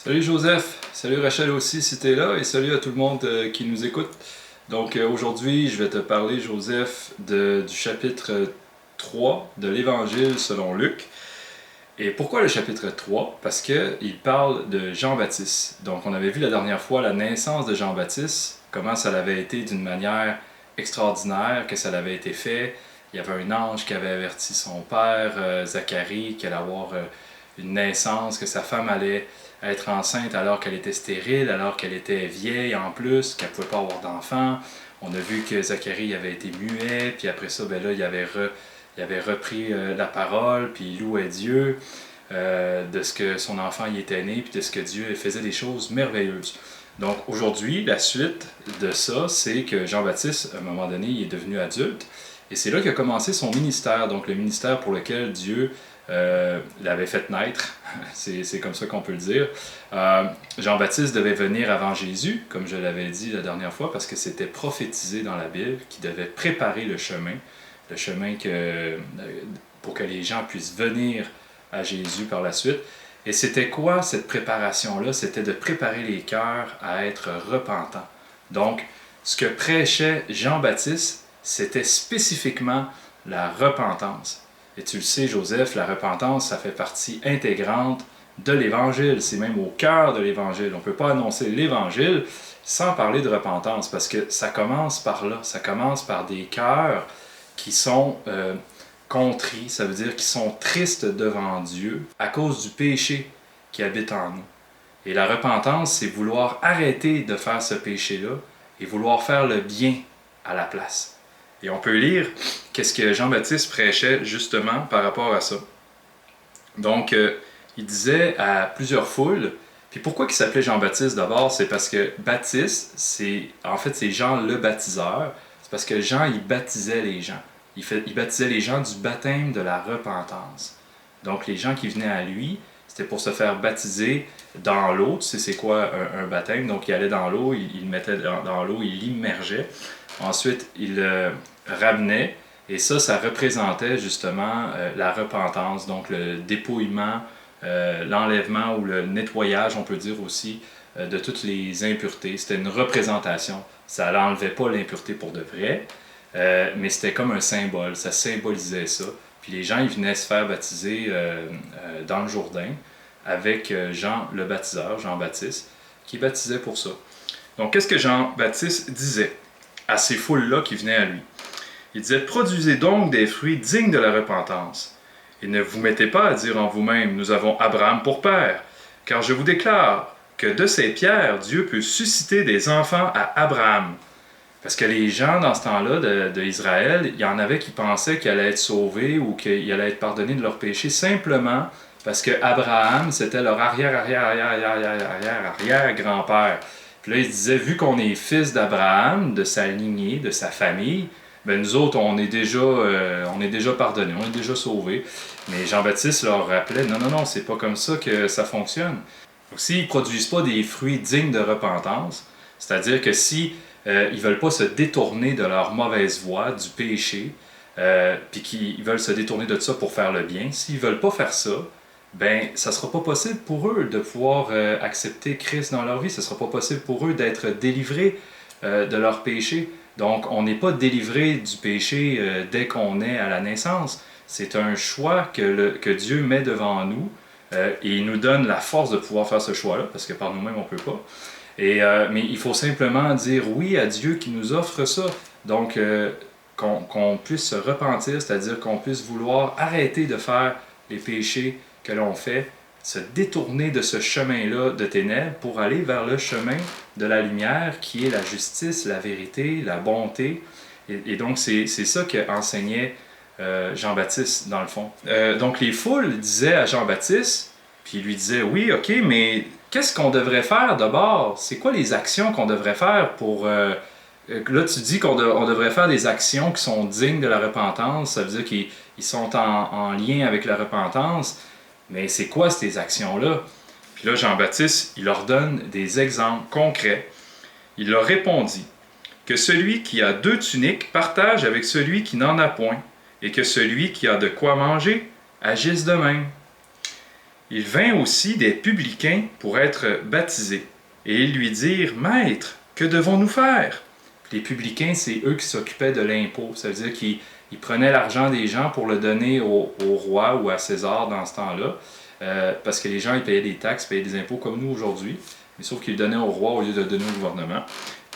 Salut Joseph, salut Rachel aussi si t'es là et salut à tout le monde qui nous écoute. Donc aujourd'hui je vais te parler Joseph du chapitre 3 de l'Évangile selon Luc. Et pourquoi le chapitre 3? Parce qu'il parle de Jean-Baptiste. Donc on avait vu la dernière fois la naissance de Jean-Baptiste, comment ça l'avait été d'une manière extraordinaire, que ça l'avait été fait. Il y avait un ange qui avait averti son père, Zacharie, qu'il allait avoir une naissance, que sa femme allait être enceinte alors qu'elle était stérile, alors qu'elle était vieille en plus, qu'elle ne pouvait pas avoir d'enfant. On a vu que Zacharie avait été muet, puis après ça, ben là, il avait repris la parole, puis il louait Dieu de ce que son enfant y était né, puis de ce que Dieu faisait des choses merveilleuses. Donc aujourd'hui, la suite de ça, c'est que Jean-Baptiste, à un moment donné, il est devenu adulte, et c'est là qu'a commencé son ministère, donc le ministère pour lequel Dieu l'avait fait naître, c'est comme ça qu'on peut le dire. Jean-Baptiste devait venir avant Jésus, comme je l'avais dit la dernière fois, parce que c'était prophétisé dans la Bible, qu'il devait préparer le chemin pour que les gens puissent venir à Jésus par la suite. Et c'était quoi cette préparation-là? C'était de préparer les cœurs à être repentants. Donc, ce que prêchait Jean-Baptiste, c'était spécifiquement la repentance. Et tu le sais, Joseph, la repentance, ça fait partie intégrante de l'Évangile. C'est même au cœur de l'Évangile. On ne peut pas annoncer l'Évangile sans parler de repentance, parce que ça commence par là. Ça commence par des cœurs qui sont contris, ça veut dire qui sont tristes devant Dieu à cause du péché qui habite en nous. Et la repentance, c'est vouloir arrêter de faire ce péché-là et vouloir faire le bien à la place. Et on peut lire qu'est-ce que Jean-Baptiste prêchait justement par rapport à ça. Donc, il disait à plusieurs foules, puis pourquoi il s'appelait Jean-Baptiste d'abord? C'est parce que Baptiste, c'est Jean le baptiseur, c'est parce que Jean, il baptisait les gens. Il baptisait les gens du baptême de la repentance. Donc, les gens qui venaient à lui, c'était pour se faire baptiser dans l'eau. Tu sais, c'est quoi un baptême? Donc, il allait dans l'eau, il mettait dans l'eau, il l'immergeait. Ensuite, il le ramenait. Et ça représentait justement la repentance, donc le dépouillement, l'enlèvement ou le nettoyage, on peut dire aussi, de toutes les impuretés. C'était une représentation. Ça n'enlevait pas l'impureté pour de vrai, mais c'était comme un symbole. Ça symbolisait ça. Puis les gens, ils venaient se faire baptiser dans le Jourdain avec Jean le baptiseur, Jean-Baptiste, qui baptisait pour ça. Donc, qu'est-ce que Jean-Baptiste disait à ces foules-là qui venaient à lui? Il disait « Produisez donc des fruits dignes de la repentance, et ne vous mettez pas à dire en vous-même « Nous avons Abraham pour père », car je vous déclare que de ces pierres, Dieu peut susciter des enfants à Abraham. » Parce que les gens, dans ce temps-là d'Israël, il y en avait qui pensaient qu'ils allaient être sauvés ou qu'ils allaient être pardonnés de leurs péchés simplement parce que Abraham, c'était leur arrière-grand-père. Puis là, ils se disaient, vu qu'on est fils d'Abraham, de sa lignée, de sa famille, ben nous autres, on est déjà pardonnés, on est déjà sauvés. Mais Jean-Baptiste leur rappelait, non, c'est pas comme ça que ça fonctionne. Donc, s'ils ne produisent pas des fruits dignes de repentance, c'est-à-dire que si ils veulent pas se détourner de leur mauvaise voie, du péché, puis qu'ils veulent se détourner de ça pour faire le bien, s'ils veulent pas faire ça, ben ça sera pas possible pour eux de pouvoir accepter Christ dans leur vie, ce sera pas possible pour eux d'être délivrés de leur péché. Donc on n'est pas délivré du péché dès qu'on est à la naissance. C'est un choix que Dieu met devant nous et il nous donne la force de pouvoir faire ce choix-là, parce que par nous-mêmes on peut pas. Mais il faut simplement dire oui à Dieu qui nous offre ça. Donc, qu'on puisse se repentir, c'est-à-dire qu'on puisse vouloir arrêter de faire les péchés que l'on fait, se détourner de ce chemin-là de ténèbres pour aller vers le chemin de la lumière qui est la justice, la vérité, la bonté. Et donc, c'est ça qu'enseignait Jean-Baptiste, dans le fond. Donc, les foules disaient à Jean-Baptiste, puis il lui disait, oui, ok, mais qu'est-ce qu'on devrait faire d'abord? C'est quoi les actions qu'on devrait faire pour... là, tu dis qu'on devrait faire des actions qui sont dignes de la repentance. Ça veut dire qu'ils sont en lien avec la repentance. Mais c'est quoi ces actions-là? Puis là, Jean-Baptiste, il leur donne des exemples concrets. Il leur répondit que celui qui a 2 tuniques partage avec celui qui n'en a point, et que celui qui a de quoi manger agisse de même. Il vint aussi des publicains pour être baptisés. Et ils lui dirent, Maître, que devons-nous faire? Les publicains, c'est eux qui s'occupaient de l'impôt. Ça veut dire qu'ils prenaient l'argent des gens pour le donner au roi ou à César dans ce temps-là. Parce que les gens, ils payaient des taxes, payaient des impôts comme nous aujourd'hui. Mais sauf qu'ils le donnaient au roi au lieu de le donner au gouvernement.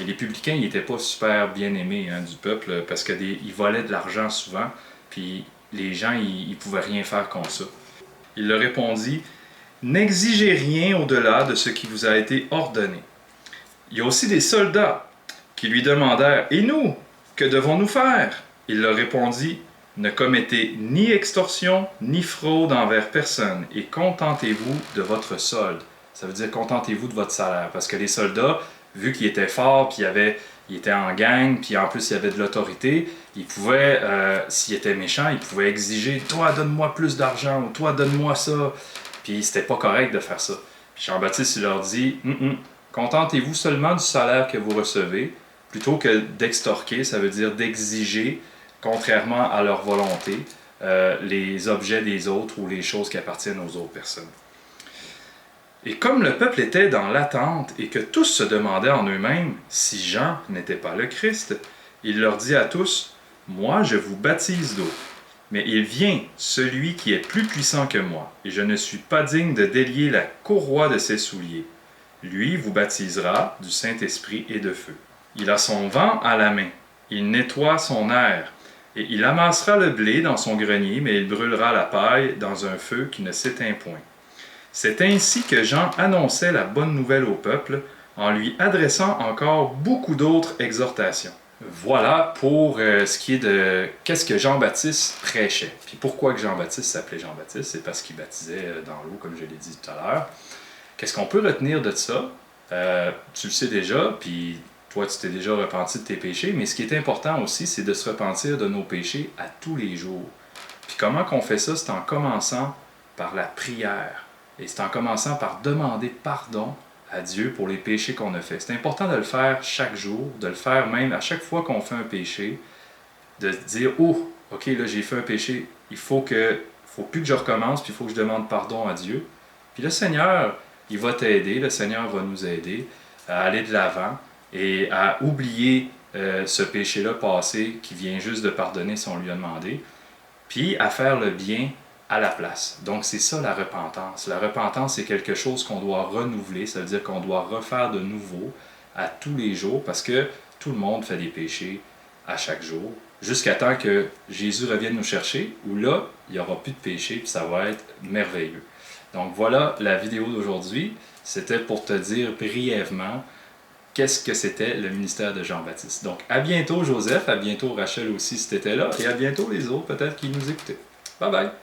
Et les publicains, ils n'étaient pas super bien aimés du peuple parce qu'ils volaient de l'argent souvent. Puis les gens, ils ne pouvaient rien faire contre ça. Il leur répondit, n'exigez rien au-delà de ce qui vous a été ordonné. Il y a aussi des soldats qui lui demandèrent, et nous, que devons-nous faire? Il leur répondit, ne commettez ni extorsion ni fraude envers personne, et contentez-vous de votre solde. Ça veut dire contentez-vous de votre salaire, parce que les soldats, vu qu'ils étaient forts, puis ils étaient en gang, puis en plus il y avait de l'autorité, ils pouvaient, s'ils étaient méchants, ils pouvaient exiger « Toi, donne-moi plus d'argent » ou « Toi, donne-moi ça ». Puis c'était pas correct de faire ça. Puis Jean-Baptiste, il leur dit « Contentez-vous seulement du salaire que vous recevez, plutôt que d'extorquer, ça veut dire d'exiger, contrairement à leur volonté, les objets des autres ou les choses qui appartiennent aux autres personnes. » Et comme le peuple était dans l'attente et que tous se demandaient en eux-mêmes si Jean n'était pas le Christ, il leur dit à tous, « Moi, je vous baptise d'eau, mais il vient celui qui est plus puissant que moi, et je ne suis pas digne de délier la courroie de ses souliers. Lui vous baptisera du Saint-Esprit et de feu. Il a son vent à la main, il nettoie son air, et il amassera le blé dans son grenier, mais il brûlera la paille dans un feu qui ne s'éteint point. » C'est ainsi que Jean annonçait la bonne nouvelle au peuple, en lui adressant encore beaucoup d'autres exhortations. Voilà pour ce qui est de qu'est-ce que Jean-Baptiste prêchait. Puis pourquoi que Jean-Baptiste s'appelait Jean-Baptiste? C'est parce qu'il baptisait dans l'eau, comme je l'ai dit tout à l'heure. Qu'est-ce qu'on peut retenir de ça? Tu le sais déjà, puis toi, tu t'es déjà repenti de tes péchés, mais ce qui est important aussi, c'est de se repentir de nos péchés à tous les jours. Puis comment qu'on fait ça? C'est en commençant par la prière. Et c'est en commençant par demander pardon à Dieu pour les péchés qu'on a faits. C'est important de le faire chaque jour, de le faire même à chaque fois qu'on fait un péché, de se dire « Oh, ok, là j'ai fait un péché, il faut plus que je recommence, puis il faut que je demande pardon à Dieu. » Puis le Seigneur, il va t'aider, le Seigneur va nous aider à aller de l'avant et à oublier ce péché-là passé qui vient juste de pardonner si on lui a demandé, puis à faire le bien à la place. Donc c'est ça la repentance. La repentance, c'est quelque chose qu'on doit renouveler, ça veut dire qu'on doit refaire de nouveau à tous les jours, parce que tout le monde fait des péchés à chaque jour, jusqu'à temps que Jésus revienne nous chercher, où là, il n'y aura plus de péché, puis ça va être merveilleux. Donc voilà la vidéo d'aujourd'hui. C'était pour te dire brièvement qu'est-ce que c'était le ministère de Jean-Baptiste. Donc à bientôt Joseph, à bientôt Rachel aussi si tu étais là, et à bientôt les autres peut-être qui nous écoutaient. Bye bye!